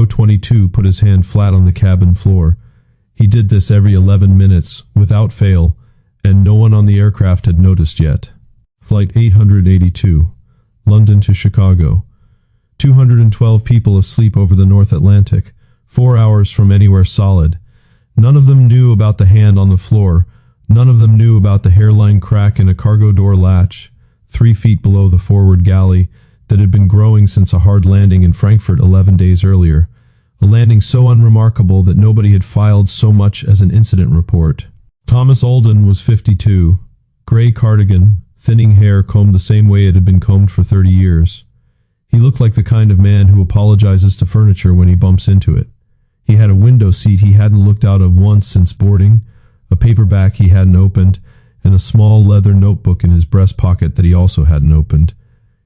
row 22 put his hand flat on the cabin floor. He did this every 11 minutes, without fail, and no one on the aircraft had noticed yet. Flight 882, London to Chicago. 212 people asleep over the North Atlantic, 4 hours from anywhere solid. None of them knew about the hand on the floor. None of them knew about the hairline crack in a cargo door latch, 3 feet below the forward galley, that had been growing since a hard landing in Frankfurt 11 days earlier. A landing so unremarkable that nobody had filed so much as an incident report. Thomas Alden was 52. Gray cardigan, thinning hair combed the same way it had been combed for 30 years. He looked like the kind of man who apologizes to furniture when he bumps into it. He had a window seat he hadn't looked out of once since boarding, a paperback he hadn't opened, and a small leather notebook in his breast pocket that he also hadn't opened.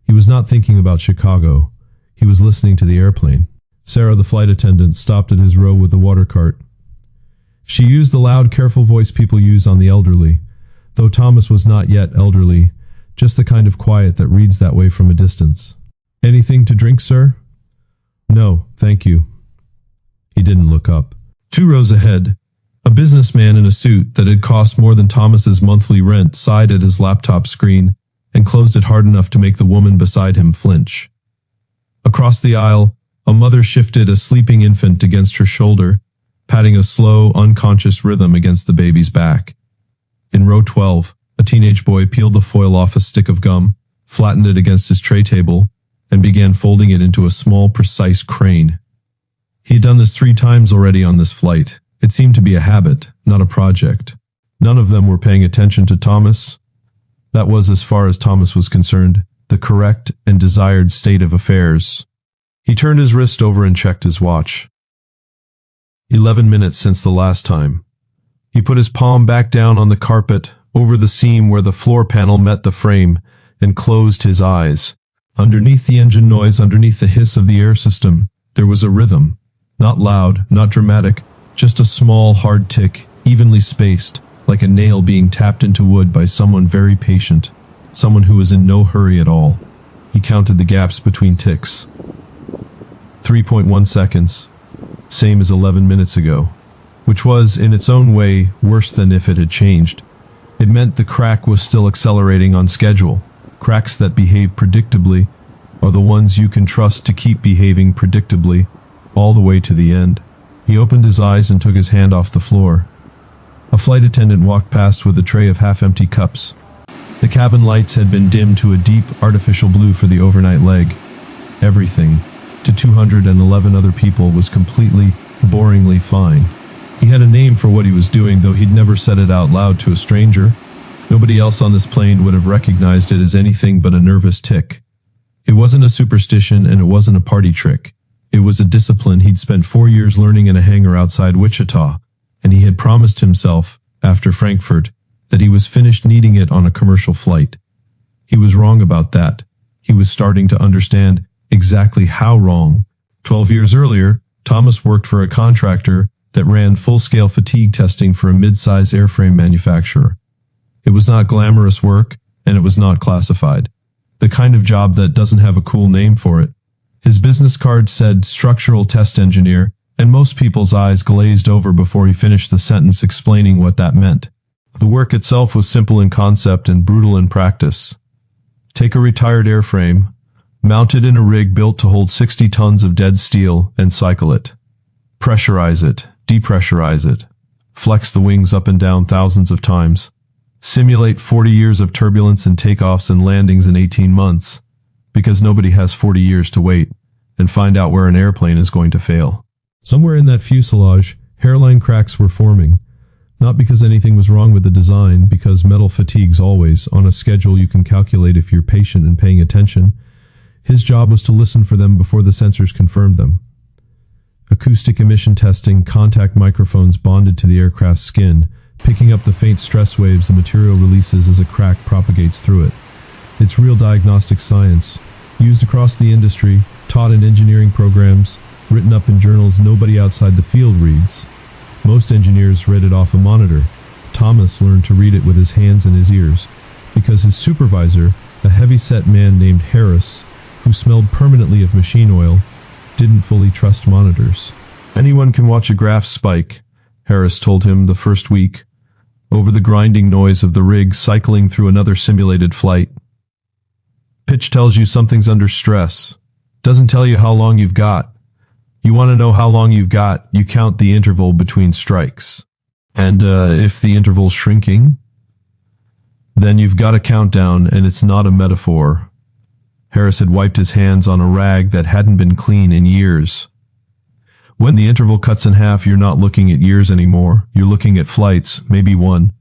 He was not thinking about Chicago. He was listening to the airplane. Sarah, the flight attendant, stopped at his row with the water cart. She used the loud, careful voice people use on the elderly, though Thomas was not yet elderly, just the kind of quiet that reads that way from a distance. "Anything to drink, sir?" "No, thank you." He didn't look up. 2 rows ahead, a businessman in a suit that had cost more than Thomas's monthly rent sighed at his laptop screen and closed it hard enough to make the woman beside him flinch. Across the aisle, a mother shifted a sleeping infant against her shoulder, patting a slow, unconscious rhythm against the baby's back. In row 12, a teenage boy peeled the foil off a stick of gum, flattened it against his tray table, and began folding it into a small, precise crane. He had done this 3 times already on this flight. It seemed to be a habit, not a project. None of them were paying attention to Thomas. That was, as far as Thomas was concerned, the correct and desired state of affairs. He turned his wrist over and checked his watch. 11 minutes since the last time. He put his palm back down on the carpet, over the seam where the floor panel met the frame, and closed his eyes. Underneath the engine noise, underneath the hiss of the air system, there was a rhythm. Not loud, not dramatic, just a small, hard tick, evenly spaced, like a nail being tapped into wood by someone very patient, someone who was in no hurry at all. He counted the gaps between ticks. 3.1 seconds, same as 11 minutes ago, which was, in its own way, worse than if it had changed. It meant the crack was still accelerating on schedule. Cracks that behave predictably are the ones you can trust to keep behaving predictably all the way to the end. He opened his eyes and took his hand off the floor. A flight attendant walked past with a tray of half-empty cups. The cabin lights had been dimmed to a deep, artificial blue for the overnight leg. Everything, to 211 other people, was completely, boringly fine. He had a name for what he was doing, though he'd never said it out loud to a stranger. Nobody else on this plane would have recognized it as anything but a nervous tic. It wasn't a superstition, and it wasn't a party trick. It was a discipline he'd spent 4 years learning in a hangar outside Wichita, and he had promised himself, after Frankfurt, that he was finished needing it on a commercial flight. He was wrong about that. He was starting to understand exactly how wrong. 12 years earlier, Thomas worked for a contractor that ran full-scale fatigue testing for a mid-size airframe manufacturer. It was not glamorous work, and it was not classified. The kind of job that doesn't have a cool name for it. His business card said structural test engineer, and most people's eyes glazed over before he finished the sentence explaining what that meant. The work itself was simple in concept and brutal in practice. Take a retired airframe, mount it in a rig built to hold 60 tons of dead steel, and cycle it. Pressurize it, depressurize it, flex the wings up and down thousands of times. Simulate 40 years of turbulence and takeoffs and landings in 18 months, because nobody has 40 years to wait, and find out where an airplane is going to fail. Somewhere in that fuselage, hairline cracks were forming. Not because anything was wrong with the design, because metal fatigues always, on a schedule you can calculate if you're patient and paying attention. His job was to listen for them before the sensors confirmed them. Acoustic emission testing, contact microphones bonded to the aircraft's skin, picking up the faint stress waves the material releases as a crack propagates through it. It's real diagnostic science, used across the industry, taught in engineering programs, written up in journals nobody outside the field reads. Most engineers read it off a monitor. Thomas learned to read it with his hands and his ears, because his supervisor, a heavy-set man named Harris, who smelled permanently of machine oil, didn't fully trust monitors. Anyone can watch a graph spike, Harris told him the first week, over the grinding noise of the rig cycling through another simulated flight. Pitch tells you something's under stress. Doesn't tell you how long you've got. You want to know how long you've got, you count the interval between strikes. And if the interval's shrinking, then you've got a countdown, and it's not a metaphor. Harris had wiped his hands on a rag that hadn't been clean in years. When the interval cuts in half, you're not looking at years anymore. You're looking at flights, maybe one.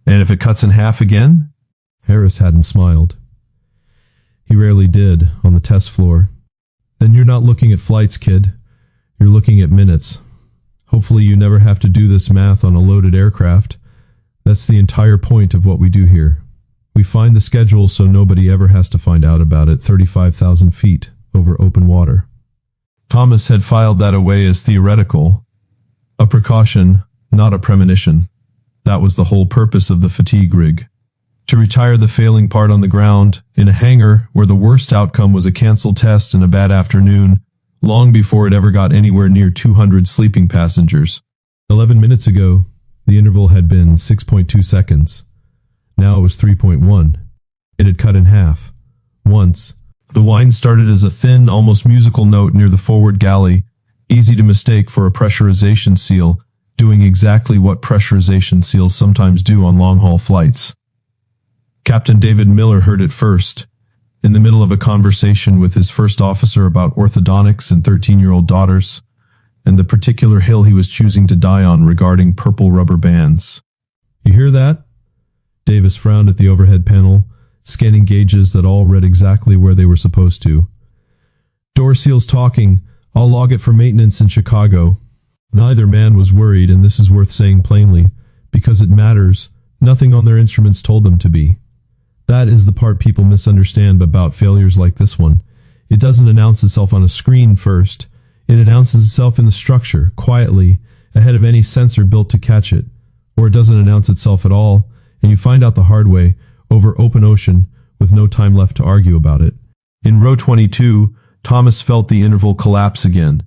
And if it cuts in half again? Harris hadn't smiled. He rarely did on the test floor. Then you're not looking at flights, kid. You're looking at minutes. Hopefully you never have to do this math on a loaded aircraft. That's the entire point of what we do here. We find the schedule so nobody ever has to find out about it 35,000 feet over open water. Thomas had filed that away as theoretical. A precaution, not a premonition. That was the whole purpose of the fatigue rig. To retire the failing part on the ground, in a hangar where the worst outcome was a canceled test and a bad afternoon, long before it ever got anywhere near 200 sleeping passengers. 11 minutes ago, the interval had been 6.2 seconds. Now it was 3.1. It had cut in half. Once. The whine started as a thin, almost musical note near the forward galley, easy to mistake for a pressurization seal, doing exactly what pressurization seals sometimes do on long-haul flights. Captain David Miller heard it first, in the middle of a conversation with his first officer about orthodontics and 13-year-old daughters, and the particular hill he was choosing to die on regarding purple rubber bands. "You hear that?" Davis frowned at the overhead panel, scanning gauges that all read exactly where they were supposed to. "Door seal's talking. I'll log it for maintenance in Chicago." Neither man was worried, and this is worth saying plainly, because it matters. Nothing on their instruments told them to be. That is the part people misunderstand about failures like this one. It doesn't announce itself on a screen first. It announces itself in the structure, quietly, ahead of any sensor built to catch it. Or it doesn't announce itself at all, and you find out the hard way, over open ocean, with no time left to argue about it. In row 22, Thomas felt the interval collapse again.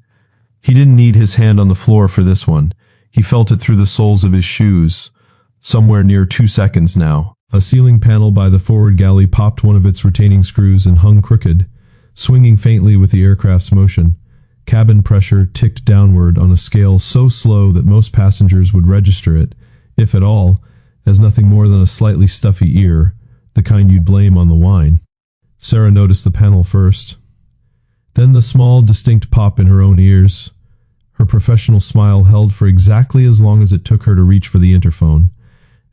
He didn't need his hand on the floor for this one. He felt it through the soles of his shoes. Somewhere near 2 seconds now. A ceiling panel by the forward galley popped one of its retaining screws and hung crooked, swinging faintly with the aircraft's motion. Cabin pressure ticked downward on a scale so slow that most passengers would register it, if at all, as nothing more than a slightly stuffy ear, the kind you'd blame on the wine. Sarah noticed the panel first. Then the small, distinct pop in her own ears. Her professional smile held for exactly as long as it took her to reach for the interphone,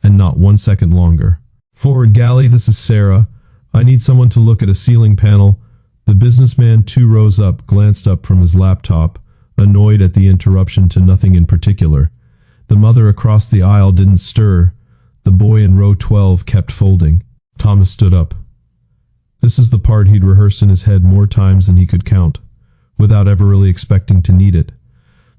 and not 1 second longer. "Forward galley, this is Sarah. I need someone to look at a ceiling panel." The businessman 2 rows up glanced up from his laptop, annoyed at the interruption to nothing in particular. The mother across the aisle didn't stir. The boy in row 12 kept folding. Thomas stood up. This is the part he'd rehearsed in his head more times than he could count, without ever really expecting to need it.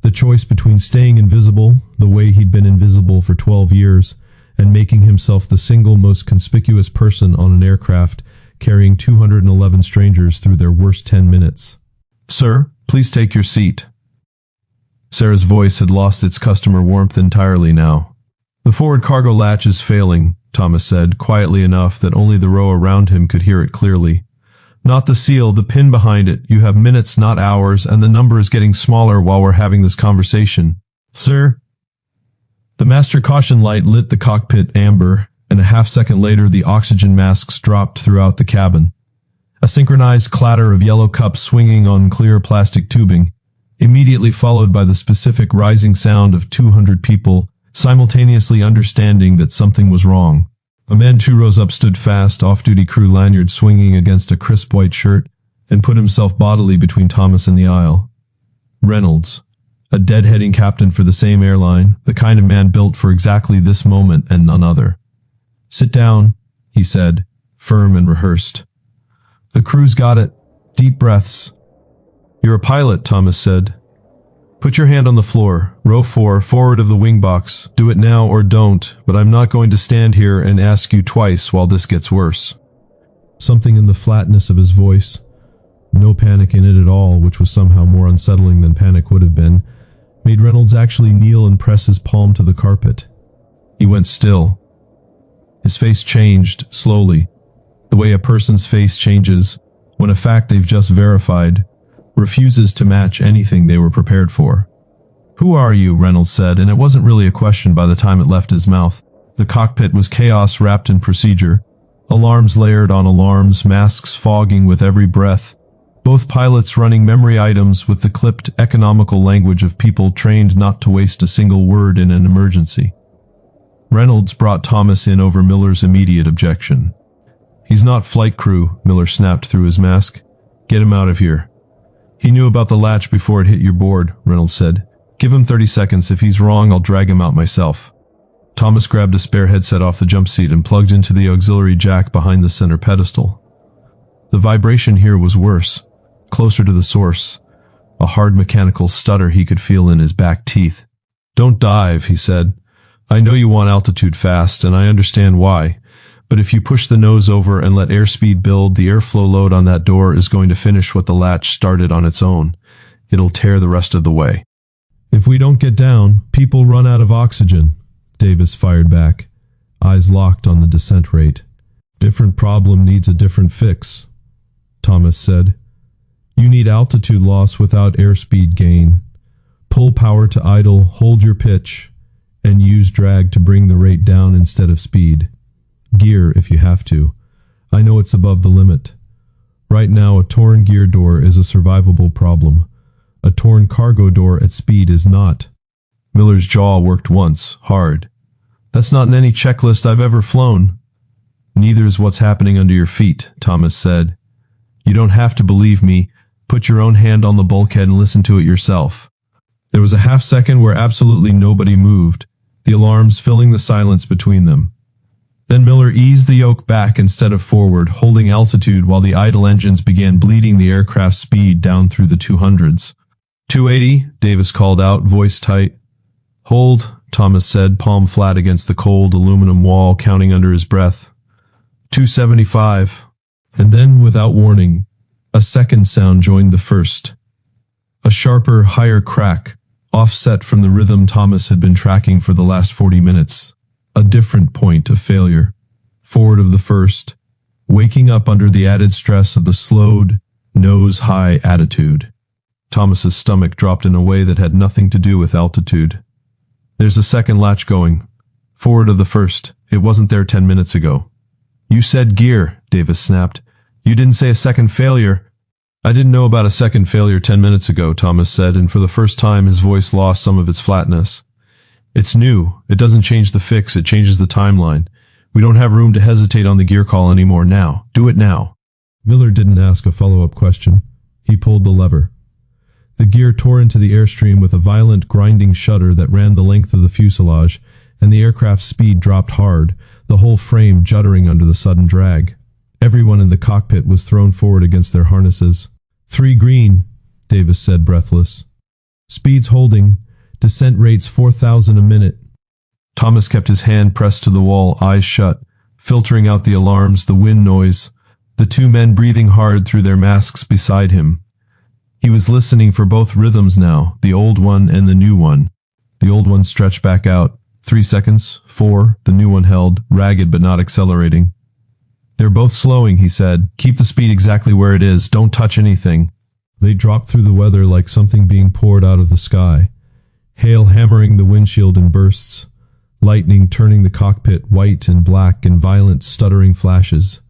The choice between staying invisible, the way he'd been invisible for 12 years, and making himself the single most conspicuous person on an aircraft carrying 211 strangers through their worst 10 minutes. "Sir, please take your seat." Sarah's voice had lost its customer warmth entirely now. "The forward cargo latch is failing," Thomas said, quietly enough that only the row around him could hear it clearly. "Not the seal, the pin behind it. You have minutes, not hours, and the number is getting smaller while we're having this conversation." "Sir?" The master caution light lit the cockpit amber, and a half-second later the oxygen masks dropped throughout the cabin. A synchronized clatter of yellow cups swinging on clear plastic tubing, immediately followed by the specific rising sound of 200 people simultaneously understanding that something was wrong. A man 2 rows up stood fast, off-duty crew lanyard swinging against a crisp white shirt, and put himself bodily between Thomas and the aisle. Reynolds. A deadheading captain for the same airline, the kind of man built for exactly this moment and none other. "Sit down," he said, firm and rehearsed. "The crew's got it. Deep breaths." "You're a pilot," Thomas said. "Put your hand on the floor, row 4, forward of the wing box. Do it now or don't, but I'm not going to stand here and ask you twice while this gets worse." Something in the flatness of his voice, no panic in it at all, which was somehow more unsettling than panic would have been, made Reynolds actually kneel and press his palm to the carpet. He went still. His face changed, slowly, the way a person's face changes when a fact they've just verified refuses to match anything they were prepared for. "Who are you?" Reynolds said, and it wasn't really a question by the time it left his mouth. The cockpit was chaos wrapped in procedure. Alarms layered on alarms, masks fogging with every breath, both pilots running memory items with the clipped, economical language of people trained not to waste a single word in an emergency. Reynolds brought Thomas in over Miller's immediate objection. "He's not flight crew," Miller snapped through his mask. "Get him out of here." "He knew about the latch before it hit your board," Reynolds said. "Give him 30 seconds. If he's wrong, I'll drag him out myself." Thomas grabbed a spare headset off the jump seat and plugged into the auxiliary jack behind the center pedestal. The vibration here was worse, closer to the source, a hard mechanical stutter he could feel in his back teeth. "Don't dive," he said. "I know you want altitude fast, and I understand why, but if you push the nose over and let airspeed build, the airflow load on that door is going to finish what the latch started on its own. It'll tear the rest of the way." "If we don't get down, people run out of oxygen," Davis fired back, eyes locked on the descent rate. "Different problem needs a different fix," Thomas said. "You need altitude loss without airspeed gain. Pull power to idle, hold your pitch, and use drag to bring the rate down instead of speed. Gear if you have to. I know it's above the limit. Right now, a torn gear door is a survivable problem. A torn cargo door at speed is not." Miller's jaw worked once, hard. "That's not in any checklist I've ever flown." "Neither is what's happening under your feet," Thomas said. "You don't have to believe me. Put your own hand on the bulkhead and listen to it yourself." There was a half second where absolutely nobody moved, the alarms filling the silence between them. Then Miller eased the yoke back instead of forward, holding altitude while the idle engines began bleeding the aircraft's speed down through the 200s. 280, Davis called out, voice tight. "Hold," Thomas said, palm flat against the cold aluminum wall, counting under his breath. 275. And then, without warning, a second sound joined the first. A sharper, higher crack, offset from the rhythm Thomas had been tracking for the last 40 minutes. A different point of failure. Forward of the first, waking up under the added stress of the slowed, nose-high attitude. Thomas's stomach dropped in a way that had nothing to do with altitude. "There's a second latch going. Forward of the first. It wasn't there 10 minutes ago." "You said gear," Davis snapped. "You didn't say a second failure." "I didn't know about a second failure 10 minutes ago," Thomas said, and for the first time his voice lost some of its flatness. "It's new. It doesn't change the fix, it changes the timeline. We don't have room to hesitate on the gear call anymore now. Do it now." Miller didn't ask a follow-up question. He pulled the lever. The gear tore into the airstream with a violent, grinding shudder that ran the length of the fuselage, and the aircraft's speed dropped hard, the whole frame juddering under the sudden drag. Everyone in the cockpit was thrown forward against their harnesses. 3 green, Davis said, breathless. "Speeds holding. Descent rates 4,000 a minute." Thomas kept his hand pressed to the wall, eyes shut, filtering out the alarms, the wind noise, the 2 men breathing hard through their masks beside him. He was listening for both rhythms now, the old one and the new one. The old one stretched back out. 3 seconds, 4, the new one held, ragged but not accelerating. "They're both slowing," he said. "Keep the speed exactly where it is. Don't touch anything." They dropped through the weather like something being poured out of the sky. Hail hammering the windshield in bursts. Lightning turning the cockpit white and black in violent, stuttering flashes.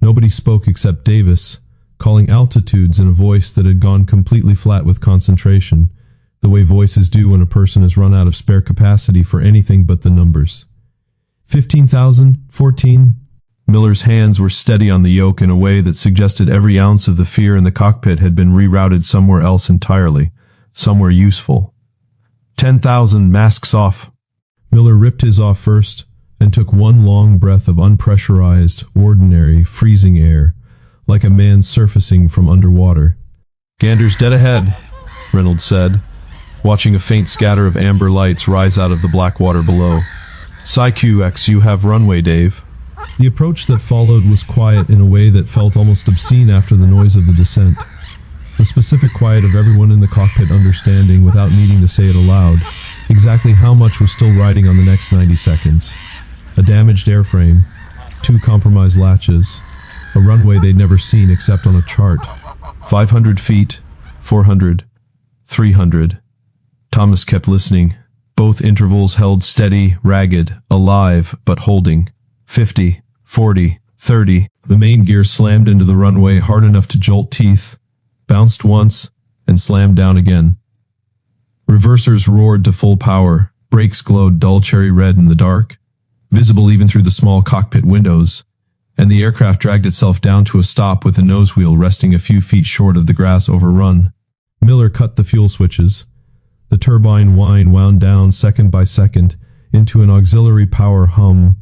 Nobody spoke except Davis, calling altitudes in a voice that had gone completely flat with concentration, the way voices do when a person has run out of spare capacity for anything but the numbers. 15,000, 14. Miller's hands were steady on the yoke in a way that suggested every ounce of the fear in the cockpit had been rerouted somewhere else entirely, somewhere useful. 10,000, masks off. Miller ripped his off first and took one long breath of unpressurized, ordinary, freezing air, like a man surfacing from underwater. "Gander's dead ahead," Reynolds said, watching a faint scatter of amber lights rise out of the black water below. "SciQX, you have runway, Dave." The approach that followed was quiet in a way that felt almost obscene after the noise of the descent. The specific quiet of everyone in the cockpit understanding, without needing to say it aloud, exactly how much was still riding on the next 90 seconds. A damaged airframe, 2 compromised latches, a runway they'd never seen except on a chart. 500 feet, 400, 300. Thomas kept listening. Both intervals held steady, ragged, alive, but holding. 50, 40, 30. The main gear slammed into the runway hard enough to jolt teeth, bounced once, and slammed down again. Reversers roared to full power. Brakes glowed dull cherry red in the dark, visible even through the small cockpit windows, and the aircraft dragged itself down to a stop with the nose wheel resting a few feet short of the grass overrun. Miller cut the fuel switches. The turbine whine wound down second by second into an auxiliary power hum,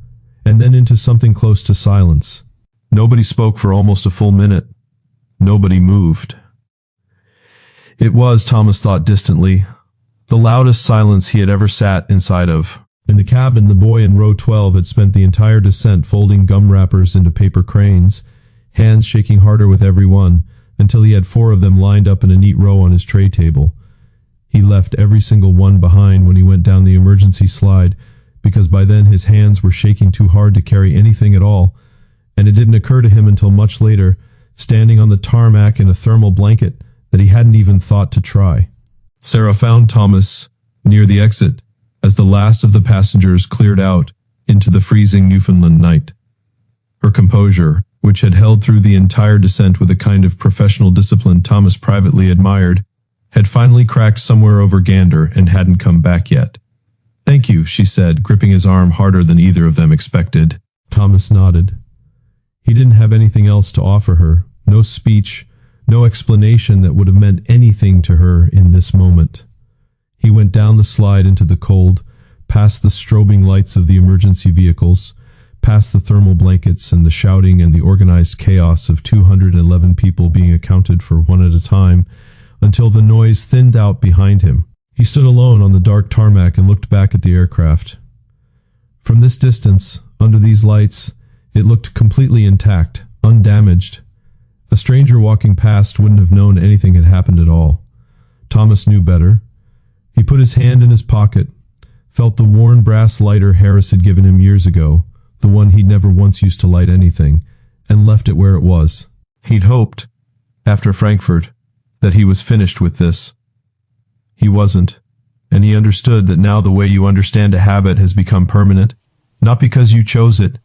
and then into something close to silence. Nobody spoke for almost a full minute. Nobody moved. It was, Thomas thought distantly, the loudest silence he had ever sat inside of. In the cabin, the boy in row 12 had spent the entire descent folding gum wrappers into paper cranes, hands shaking harder with every one, until he had 4 of them lined up in a neat row on his tray table. He left every single one behind when he went down the emergency slide, because by then his hands were shaking too hard to carry anything at all, and it didn't occur to him until much later, standing on the tarmac in a thermal blanket, that he hadn't even thought to try. Sarah found Thomas near the exit as the last of the passengers cleared out into the freezing Newfoundland night. Her composure, which had held through the entire descent with a kind of professional discipline Thomas privately admired, had finally cracked somewhere over Gander and hadn't come back yet. "Thank you," she said, gripping his arm harder than either of them expected. Thomas nodded. He didn't have anything else to offer her, no speech, no explanation that would have meant anything to her in this moment. He went down the slide into the cold, past the strobing lights of the emergency vehicles, past the thermal blankets and the shouting and the organized chaos of 211 people being accounted for one at a time, until the noise thinned out behind him. He stood alone on the dark tarmac and looked back at the aircraft. From this distance, under these lights, it looked completely intact, undamaged. A stranger walking past wouldn't have known anything had happened at all. Thomas knew better. He put his hand in his pocket, felt the worn brass lighter Harris had given him years ago, the one he'd never once used to light anything, and left it where it was. He'd hoped, after Frankfurt, that he was finished with this. He wasn't, and he understood that now the way you understand a habit has become permanent, not because you chose it,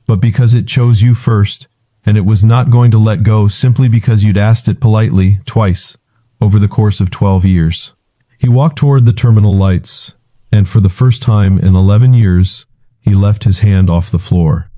but because it chose you first, and it was not going to let go simply because you'd asked it politely, twice, over the course of 12 years. He walked toward the terminal lights, and for the first time in 11 years, he left his hand off the floor.